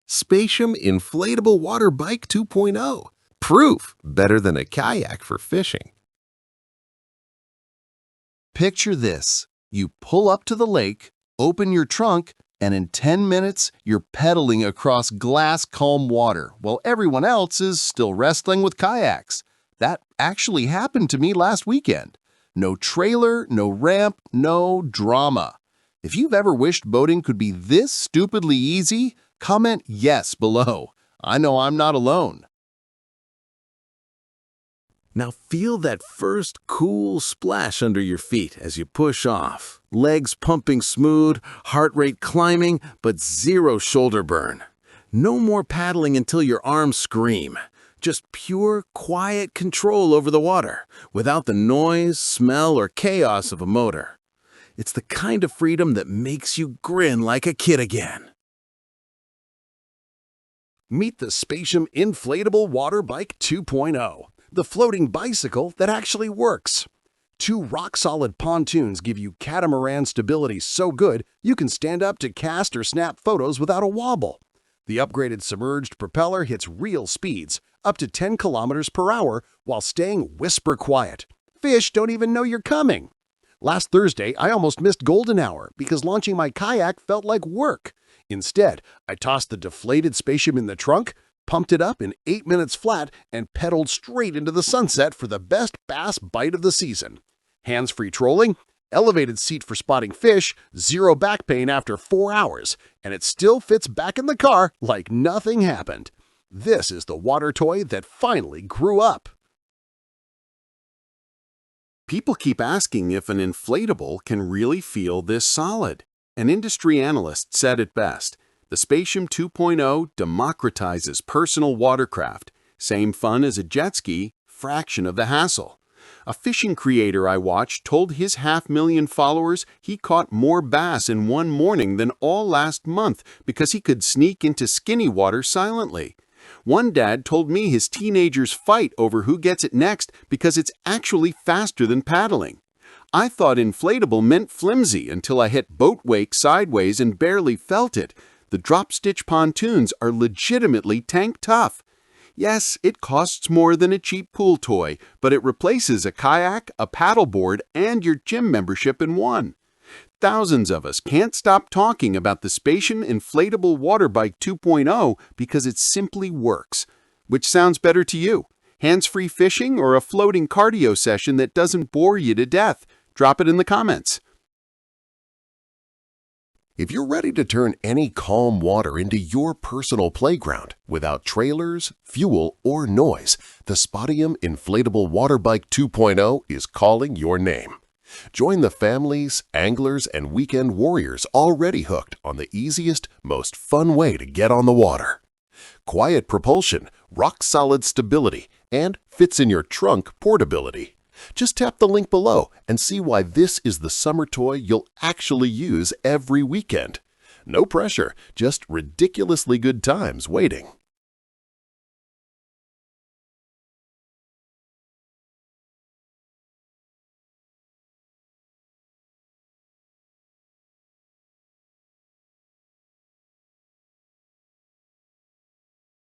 Spatium Inflatable Water Bike 2.0. Proof better than a kayak for fishing. Picture this. You pull up to the lake, open your trunk, and in 10 minutes, you're pedaling across glass calm water while everyone else is still wrestling with kayaks. That actually happened to me last weekend. No trailer, no ramp, no drama. If you've ever wished boating could be this stupidly easy, comment yes below. I know I'm not alone. Now feel that first cool splash under your feet as you push off. Legs pumping smooth, heart rate climbing, but zero shoulder burn. No more paddling until your arms scream. Just pure, quiet control over the water, without the noise, smell, or chaos of a motor. It's the kind of freedom that makes you grin like a kid again. Meet the Spatium Inflatable Water Bike 2.0, the floating bicycle that actually works. Two rock-solid pontoons give you catamaran stability so good you can stand up to cast or snap photos without a wobble. The upgraded submerged propeller hits real speeds, up to 10 kilometers per hour, while staying whisper quiet. Fish don't even know you're coming. Last Thursday, I almost missed golden hour because launching my kayak felt like work. Instead, I tossed the deflated Spatium in the trunk, pumped it up in 8 minutes flat, and pedaled straight into the sunset for the best bass bite of the season. Hands-free trolling, elevated seat for spotting fish, zero back pain after 4 hours, and it still fits back in the car like nothing happened. This is the water toy that finally grew up. People keep asking if an inflatable can really feel this solid. An industry analyst said it best. The Spatium 2.0 democratizes personal watercraft. Same fun as a jet ski, fraction of the hassle. A fishing creator I watched told his 500,000 followers he caught more bass in one morning than all last month because he could sneak into skinny water silently. One dad told me his teenagers fight over who gets it next because it's actually faster than paddling. I thought inflatable meant flimsy until I hit boat wake sideways and barely felt it. The drop-stitch pontoons are legitimately tank tough. Yes, it costs more than a cheap pool toy, but it replaces a kayak, a paddleboard, and your gym membership in one. Thousands of us can't stop talking about the Spatium Inflatable Water Bike 2.0 because it simply works. Which sounds better to you? Hands-free fishing or a floating cardio session that doesn't bore you to death? Drop it in the comments. If you're ready to turn any calm water into your personal playground without trailers, fuel, or noise, the Spatium Inflatable Water Bike 2.0 is calling your name. Join the families, anglers, and weekend warriors already hooked on the easiest, most fun way to get on the water. Quiet propulsion, rock-solid stability, and fits in your trunk portability. Just tap the link below and see why this is the summer toy you'll actually use every weekend. No pressure, just ridiculously good times waiting.